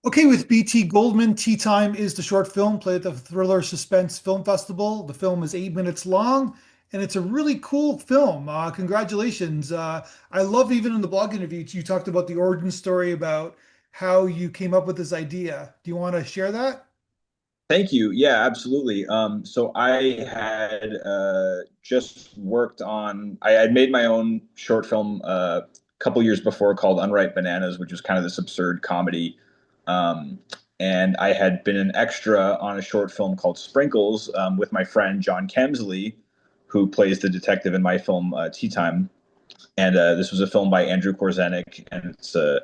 Okay, with BT Goldman, Tea Time is the short film played at the Thriller Suspense Film Festival. The film is 8 minutes long, and it's a really cool film. Congratulations. I love even in the blog interview, you talked about the origin story about how you came up with this idea. Do you want to share that? Thank you. Yeah, absolutely. So I had just worked on, I had made my own short film a couple years before called Unripe Bananas, which was kind of this absurd comedy. Um, and I had been an extra on a short film called Sprinkles with my friend John Kemsley, who plays the detective in my film Tea Time. And this was a film by Andrew Korzenik, and it's a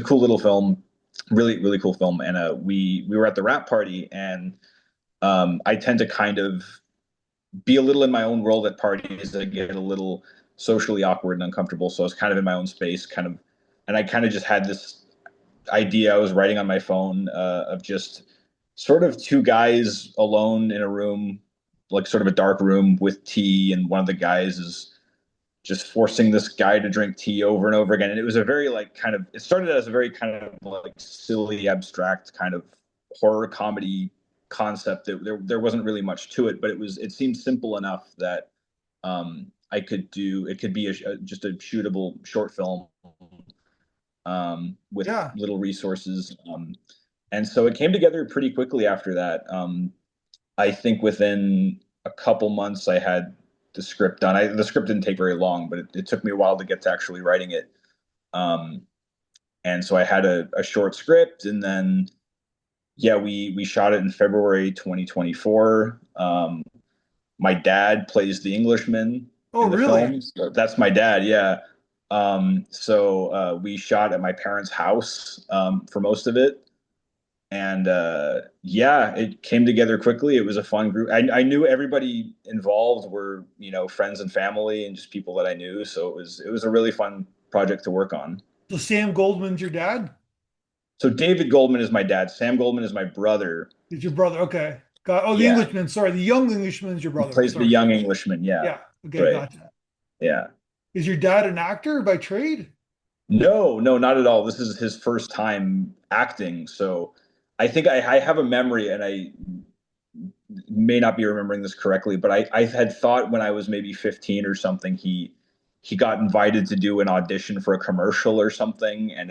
cool little film, really cool film. And we were at the wrap party, and I tend to kind of be a little in my own world at parties. I get a little socially awkward and uncomfortable, so I was kind of in my own space, kind of, and I kind of just had this idea I was writing on my phone of just sort of two guys alone in a room, like sort of a dark room with tea, and one of the guys is just forcing this guy to drink tea over and over again. And it was a very like kind of it started as a very kind of like silly, abstract kind of horror comedy concept. There wasn't really much to it, but it seemed simple enough that I could do it could be just a shootable short film with Yeah. little resources. And so it came together pretty quickly after that. I think within a couple months, I had the script done. The script didn't take very long, but it took me a while to get to actually writing it. Um, and so I had a short script, and then yeah, we shot it in February 2024. My dad plays the Englishman Oh, in the really? film. So that's my dad, yeah. So we shot at my parents' house for most of it, and yeah, it came together quickly. It was a fun group. I knew everybody involved were friends and family and just people that I knew, so it was a really fun project to work on. So Sam Goldman's your dad? So David Goldman is my dad. Sam Goldman is my brother. Is your brother? Okay. Got, oh, the Yeah, Englishman. Sorry, the young Englishman is your he brother. plays the Sorry. young Englishman. Yeah, Yeah. Okay, right. gotcha. Yeah. Is your dad an actor by trade? No, no, not at all. This is his first time acting, so I think I have a memory, and I may not be remembering this correctly, but I had thought when I was maybe 15 or something, he got invited to do an audition for a commercial or something, and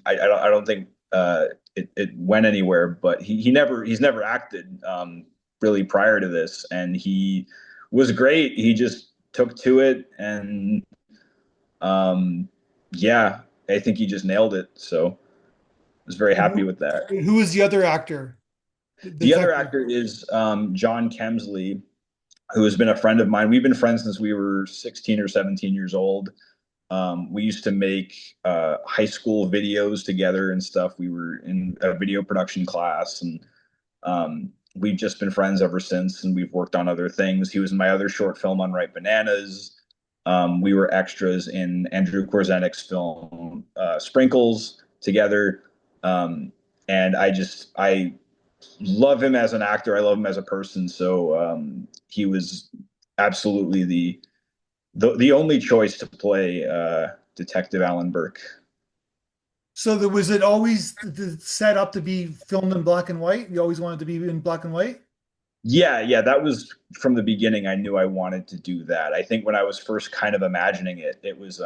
I don't think it went anywhere. But he's never acted really prior to this, and he was great. He just took to it, and um, yeah, I think he just nailed it. So I was very And happy with that. who is the other actor? The The other detective. actor is John Kemsley, who has been a friend of mine. We've been friends since we were 16 or 17 years old. We used to make high school videos together and stuff. We were in a video production class, and we've just been friends ever since. And we've worked on other things. He was in my other short film, Unripe Bananas. We were extras in Andrew Korzenik's film, Sprinkles, together. Um, and I love him as an actor. I love him as a person. So he was absolutely the only choice to play Detective Alan Burke. So there was it always set up to be filmed in black and white? You always wanted to be in black and white? Yeah, yeah, that was from the beginning. I knew I wanted to do that. I think when I was first kind of imagining it, it was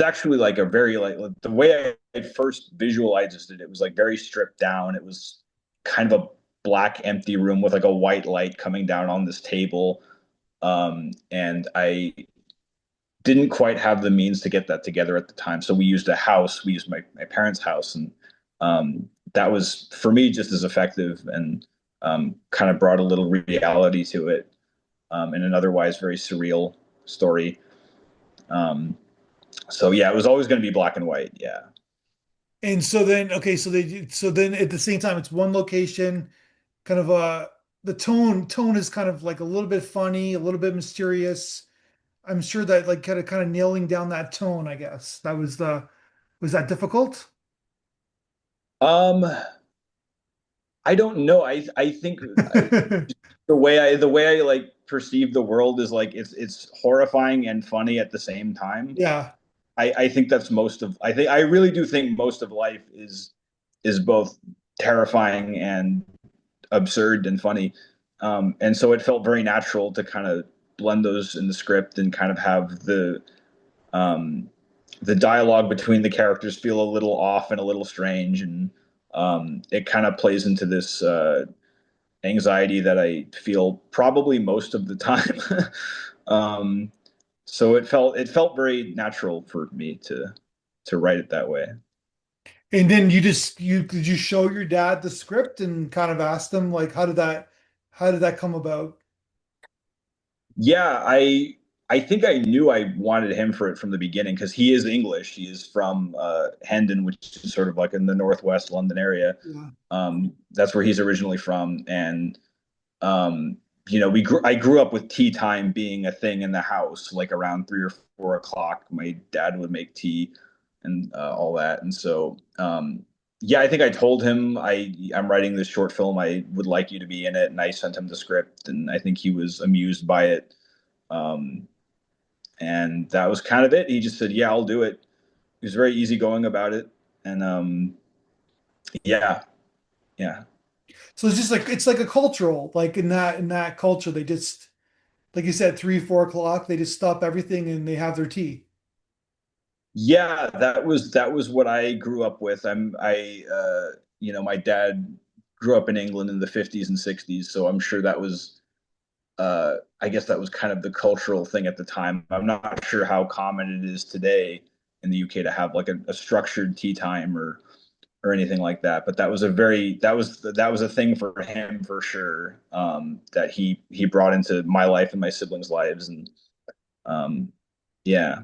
actually like a very like the way I first visualized it. It was like very stripped down. It was kind of a black empty room with like a white light coming down on this table. And I didn't quite have the means to get that together at the time. So we used a house. We used my parents' house, and that was for me just as effective, and kind of brought a little reality to it in an otherwise very surreal story. Um, so yeah, it was always going to be black and white. Yeah. And so then, okay, so then at the same time, it's one location, kind of the tone is kind of like a little bit funny, a little bit mysterious. I'm sure that like kind of nailing down that tone, I guess. Was that difficult? Um, I don't know. I think the way I like perceive the world is like it's horrifying and funny at the same time. Yeah. I think that's most of I really do think most of life is is both terrifying and absurd and funny. And so it felt very natural to kind of blend those in the script and kind of have um, the dialogue between the characters feel a little off and a little strange, and it kind of plays into this anxiety that I feel probably most of the time. um, so it felt very natural for me to write it that way. And then you did you show your dad the script and kind of asked him like how did that come about? Yeah, I think I knew I wanted him for it from the beginning because he is English. He is from Hendon, which is sort of like in the northwest London area. Yeah. That's where he's originally from, and um, I grew up with tea time being a thing in the house, like around 3 or 4 o'clock. My dad would make tea and all that, and so yeah, I think I told him I'm writing this short film. I would like you to be in it, and I sent him the script, and I think he was amused by it. Um, and that was kind of it. He just said, "Yeah, I'll do it." He was very easygoing about it, and yeah, yeah. So it's just like it's like a cultural, like in that culture, they just like you said, 3, 4 o'clock, they just stop everything and they have their tea. Yeah, that was what I grew up with. My dad grew up in England in the 50s and 60s, so I'm sure that was I guess that was kind of the cultural thing at the time. I'm not sure how common it is today in the UK to have like a structured tea time or anything like that, but that was a thing for him for sure. That he brought into my life and my siblings' lives, and um yeah.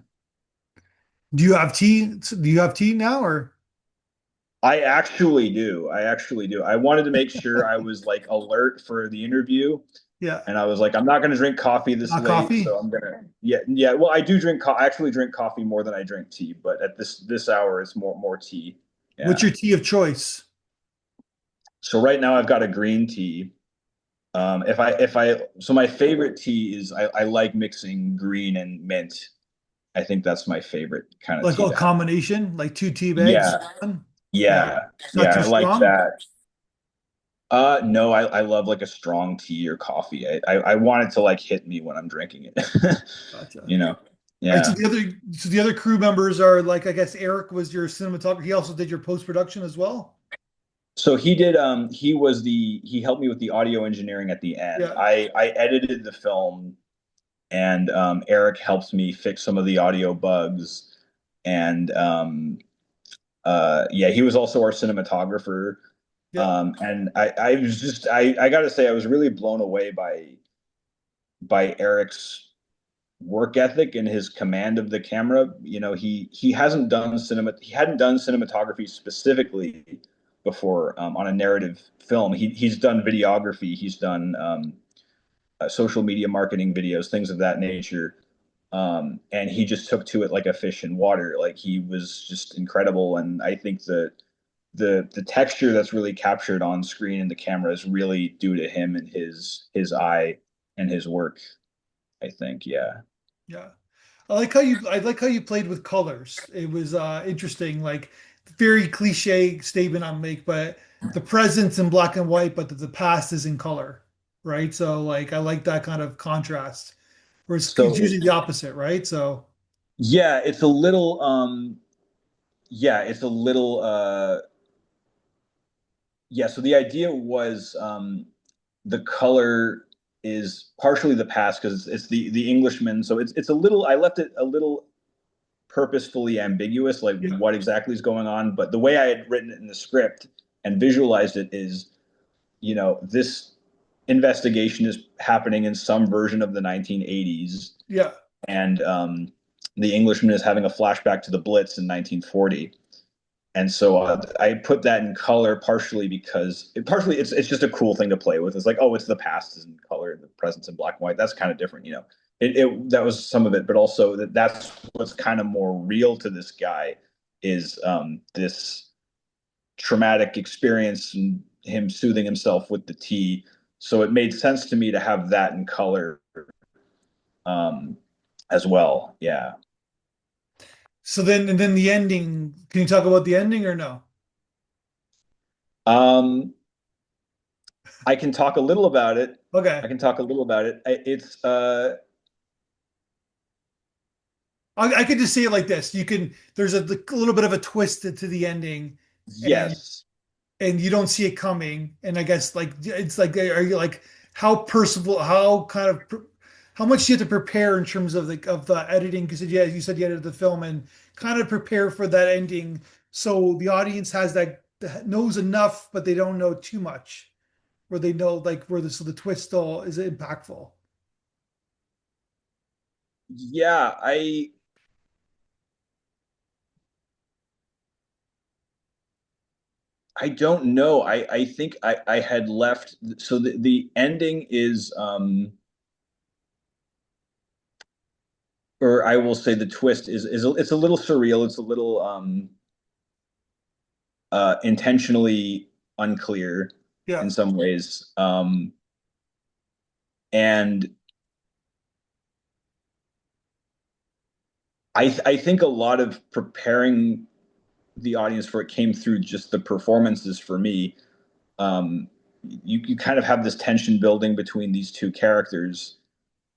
Do you have tea? Do you have tea now or I actually do. I actually do. I wanted to make sure I was like alert for the interview, yeah, and I was like, I'm not going to drink coffee this not late, coffee? so I'm gonna. Yeah, yeah. Well, I do I actually drink coffee more than I drink tea, but at this hour, it's more tea. What's Yeah. your tea of choice? So right now, I've got a green tea. If I so my favorite tea is I like mixing green and mint. I think that's my favorite kind of Like tea a to have. combination, like two tea bags? Yeah, Yeah. yeah, It's not yeah. too I like strong? that. No, I love like a strong tea or coffee. I want it to like hit me when I'm drinking it. Gotcha. You know? All right, Yeah. so the other crew members are like I guess Eric was your cinematographer. He also did your post-production as well. So he helped me with the audio engineering at the end. Yeah. I edited the film, and Eric helped me fix some of the audio bugs. And yeah, he was also our cinematographer. Yeah. And I was just I gotta say I was really blown away by Eric's work ethic and his command of the camera. He hadn't done cinematography specifically before on a narrative film. He's done videography, he's done social media marketing videos, things of that nature. And he just took to it like a fish in water. Like he was just incredible, and I think that the texture that's really captured on screen in the camera is really due to him and his eye and his work. I think, yeah. Yeah. I like how you played with colors. It was interesting, like very cliche statement I make, but the present's in black and white, but the past is in color, right? So like I like that kind of contrast. Whereas it's So usually the opposite, right? So yeah, it's a little yeah, so the idea was the color is partially the past because it's the Englishman. So it's a little I left it a little purposefully ambiguous, like yeah, what exactly is going on. But the way I had written it in the script and visualized it is, this investigation is happening in some version of the 1980s, yeah, and the Englishman is having a flashback to the Blitz in 1940. And so I put that in color partially because partially it's just a cool thing to play with. It's like, oh, it's the past is in color, the present's in black and white. That's kind of different. That was some of it, but also that's what's kind of more real to this guy is this traumatic experience and him soothing himself with the tea. So it made sense to me to have that in color um, as well. Yeah. so then and then the ending, can you talk about the ending or no? Um, I can talk a little about it. I Okay. can talk a little about it. It's I could just say it like this. You can, there's a little bit of a twist to the ending, and yes. you don't see it coming. And I guess like it's like, are you like how personable, how kind of how much do you have to prepare in terms of the editing? Because yeah, you said you edited the film and kind of prepare for that ending, so the audience has that knows enough, but they don't know too much, where they know like where the so the twist still is impactful. Yeah, I don't know. I think I had left, so the ending is or I will say the twist is it's a little surreal. It's a little intentionally unclear Yeah, in some ways. And I think a lot of preparing the audience for it came through just the performances for me. Um, you kind of have this tension building between these two characters,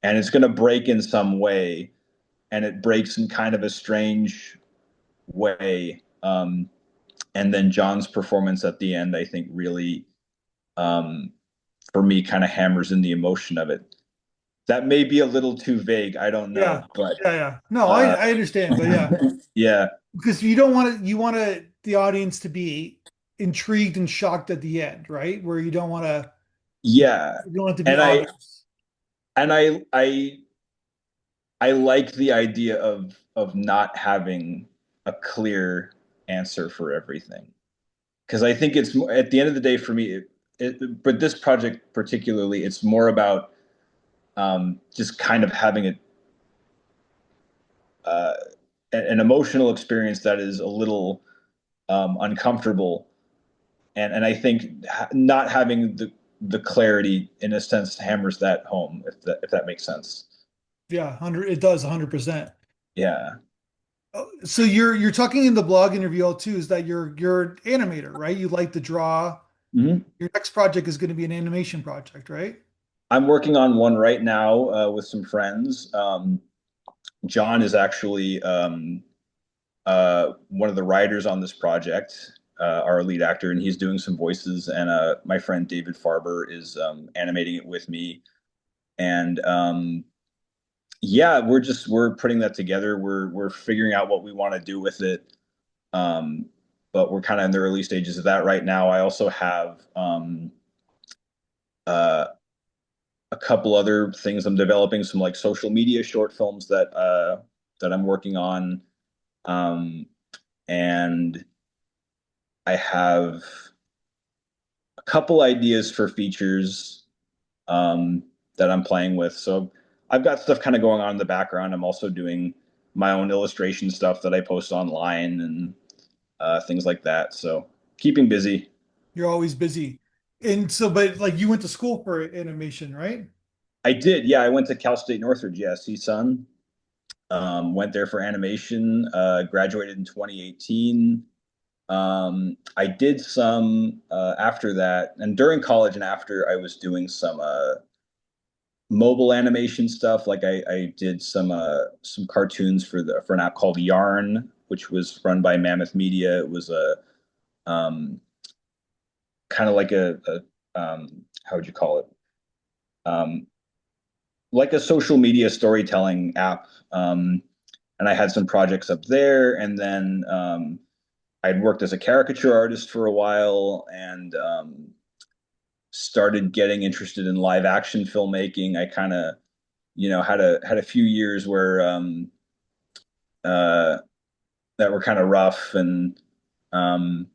and it's going to break in some way, and it breaks in kind of a strange way. And then John's performance at the end, I think, really, um, for me, kind of hammers in the emotion of it. That may be a little too vague. I don't know, yeah, but yeah. No, uh, I understand, but yeah, yeah, because you don't want to, you want the audience to be intrigued and shocked at the end, right? Where you don't want to, yeah, you don't want it to be and obvious. I like the idea of not having a clear answer for everything, because I think it's at the end of the day for me. But this project particularly, it's more about just kind of having uh, an emotional experience that is a little uncomfortable, and I think not having the clarity in a sense hammers that home, if that makes sense. Yeah, 100, it does 100%. Yeah. So you're talking in the blog interview too, is that you're an animator, right? You like to draw. Mhm. Your next project is going to be an animation project, right? I'm working on one right now with some friends. John is actually one of the writers on this project, our lead actor, and he's doing some voices. And my friend David Farber is animating it with me. And yeah, we're putting that together. We're figuring out what we want to do with it. Um, but we're kind of in the early stages of that right now. I also have uh, a couple other things I'm developing, some like social media short films that I'm working on. Um, and I have a couple ideas for features um, that I'm playing with. So I've got stuff kind of going on in the background. I'm also doing my own illustration stuff that I post online and things like that. So keeping busy. You're always busy. And so, but like you went to school for animation, right? I did, yeah. I went to Cal State Northridge, yeah, CSUN. Went there for animation. Graduated in 2018. I did some after that, and during college and after, I was doing some mobile animation stuff. Like I did some cartoons for an app called Yarn, which was run by Mammoth Media. It was a kind of like a how would you call it? Um, like a social media storytelling app. And I had some projects up there, and then I'd worked as a caricature artist for a while, and started getting interested in live action filmmaking. I kind of, had a few years where uh, that were kind of rough, and um,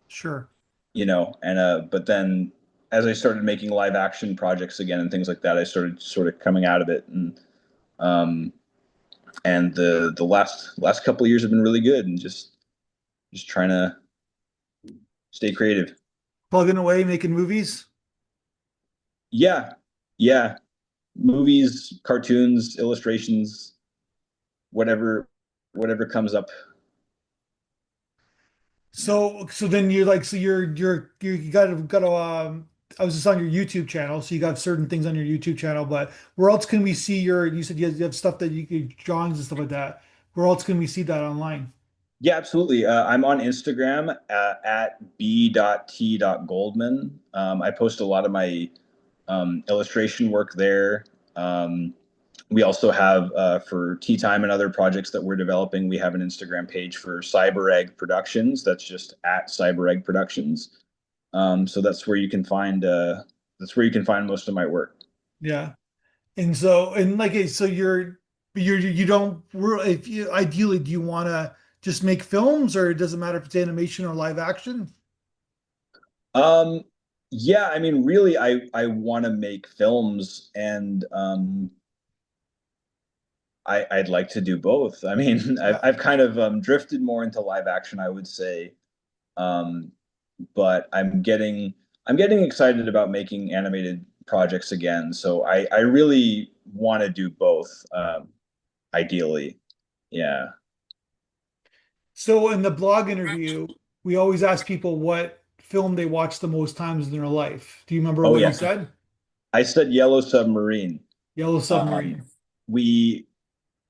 Sure. and but then as I started making live action projects again and things like that, I started sort of coming out of it, um, and the last couple of years have been really good, and just trying to stay creative. Plugging away, making movies. Yeah, yeah, movies, cartoons, illustrations, whatever comes up. So then you're like, so you got to I was just on your YouTube channel, so you got certain things on your YouTube channel, but where else can we see you said you have stuff that you could drawings and stuff like that. Where else can we see that online? Yeah, absolutely. I'm on Instagram at b.t.goldman. I post a lot of my illustration work there. Um, we also have for Tea Time and other projects that we're developing, we have an Instagram page for Cyber Egg Productions. That's just at Cyber Egg Productions. So that's where you can find most of my work. Yeah. And like so you don't if you ideally do you want to just make films or does it matter if it's animation or live action? Um, yeah, I mean, really, I want to make films, and I'd like to do both. I mean, Yeah. I've kind of drifted more into live action, I would say, um, but I'm getting excited about making animated projects again. So I really want to do both, ideally. Yeah. So in the blog interview, we always ask people what film they watch the most times in their life. Do you remember Oh what you yeah. said? I said Yellow Submarine. Yellow Um, Submarine. we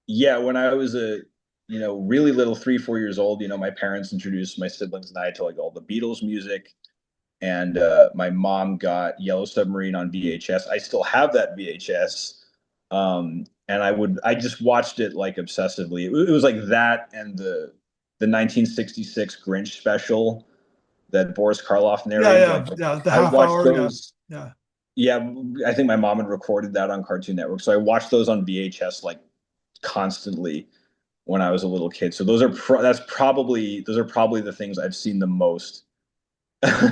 Yeah, when I was really little, 3, 4 years old, my parents introduced my siblings and I to like all the Beatles music, and my mom got Yellow Submarine on VHS. I still have that VHS, and I just watched it like obsessively. It was like that and the 1966 Grinch special that Boris Karloff Yeah, narrated. Like yeah, yeah. The I half watched hour. Yeah, those. yeah. Yeah, I think my mom had recorded that on Cartoon Network, so I watched those on VHS like constantly when I was a little kid. So those are probably the things I've seen the most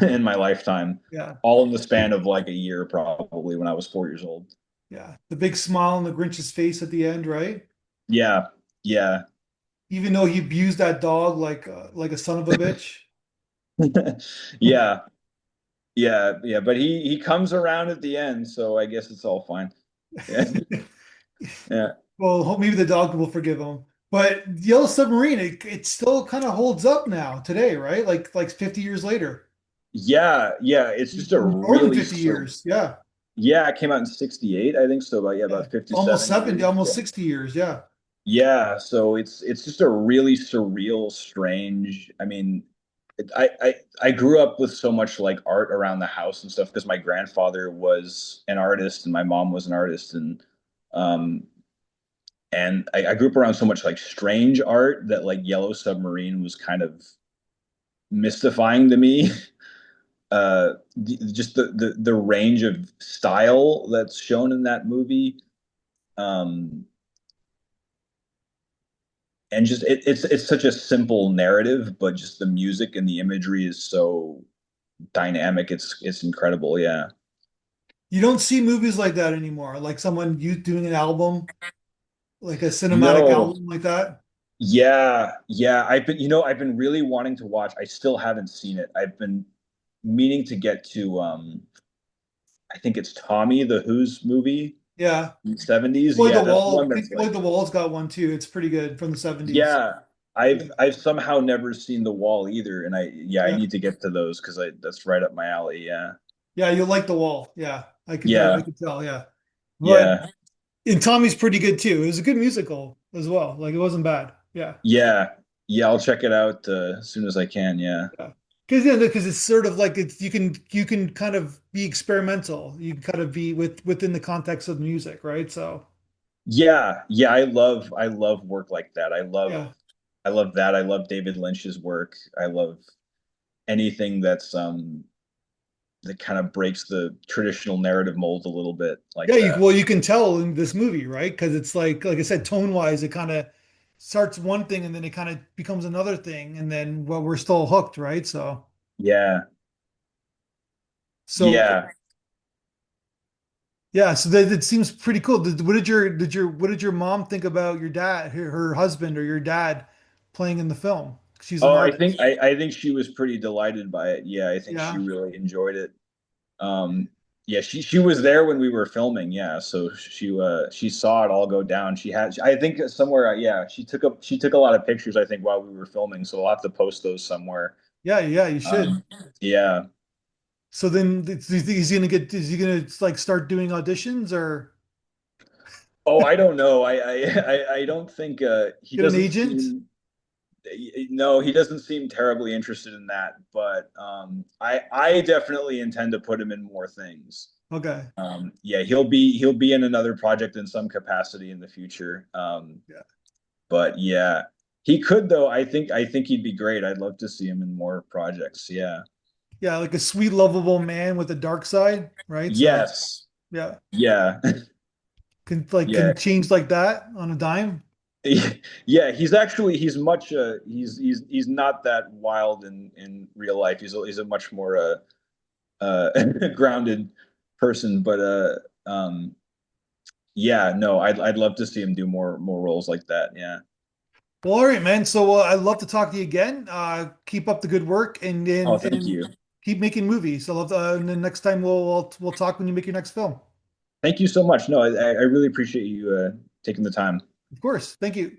in my lifetime, Yeah, all in the span of like a year, probably when I was 4 years old. yeah. The big smile on the Grinch's face at the end, right? Yeah, yeah, Even though he abused that dog like a son of a bitch. yeah, yeah. But he comes around at the end, so I guess it's all fine. Yeah, yeah, Well, maybe the dog will forgive him. But Yellow Submarine, it still kind of holds up now today, right? Like 50 years later. yeah. It's just a More than really 50 years. Yeah. yeah. It came out in '68, I think. So about Yeah. about Almost 57 70, years. almost Yeah. 60 years. Yeah. Yeah, so it's just a really surreal, strange. I mean, I grew up with so much like art around the house and stuff because my grandfather was an artist and my mom was an artist, um I grew up around so much like strange art that like Yellow Submarine was kind of mystifying to me. Just the range of style that's shown in that movie. Um, and just it's such a simple narrative, but just the music and the imagery is so dynamic. It's incredible. Yeah. You don't see movies like that anymore. Like someone you doing an album, like a cinematic No. album like that. Yeah. I've been really wanting to watch. I still haven't seen it. I've been meaning to get to I think it's Tommy the Who's movie Yeah. in the 70s. Floyd the Yeah, that's one Wall. I that's think like, Floyd the Wall's got one too. It's pretty good from the 70s. yeah. Yeah. I've somehow never seen The Wall either, and I Yeah. need to get to those because I that's right up my alley. Yeah. Yeah, you like the wall. Yeah. I Yeah. could tell. Yeah. But Yeah. and Tommy's pretty good too. It was a good musical as well. Like it wasn't bad. Yeah. Yeah. Yeah, I'll check it out as soon as I can. Yeah. Yeah. Because it's sort of like it's you can kind of be experimental. You can kind of be within the context of the music, right? So Yeah. I love work like that. yeah. I love that. I love David Lynch's work. I love anything that kind of breaks the traditional narrative mold a little bit like Yeah, that. you can tell in this movie, right? Because it's like I said, tone wise, it kind of starts one thing and then it kind of becomes another thing, and then well, we're still hooked, right? Yeah. So Yeah. yeah, so that it seems pretty cool. What did your mom think about your dad, her husband, or your dad playing in the film? She's an Oh, artist. I think she was pretty delighted by it. Yeah, I think she Yeah, really enjoyed it. Um, yeah, she was there when we were filming. Yeah, so she saw it all go down. I think somewhere. Yeah, she took a lot of pictures. I think while we were filming, so we'll have to post those somewhere. Yeah, yeah, you should. Um, yeah. So then, do you think he's gonna get? Is he gonna like start doing auditions or Oh, I don't know. I don't think he get an doesn't agent? seem. No, he doesn't seem terribly interested in that. But I definitely intend to put him in more things. Okay. Yeah, he'll be in another project in some capacity in the future. Yeah. But yeah, he could though. I think he'd be great. I'd love to see him in more projects. Yeah. Yeah, like a sweet, lovable man with a dark side, right? So Yes. yeah, Yeah. can Yeah. change like that on a dime. Yeah, he's much he's not that wild in real life. He's a much more grounded person, but yeah, no, I'd love to see him do more roles like that. Yeah. Well, all right, man. So I'd love to talk to you again. Keep up the good work Oh, thank you. keep making movies. I love. And then next time we'll talk when you make your next film. Thank you so much. No, I really appreciate you taking the time. Of course. Thank you.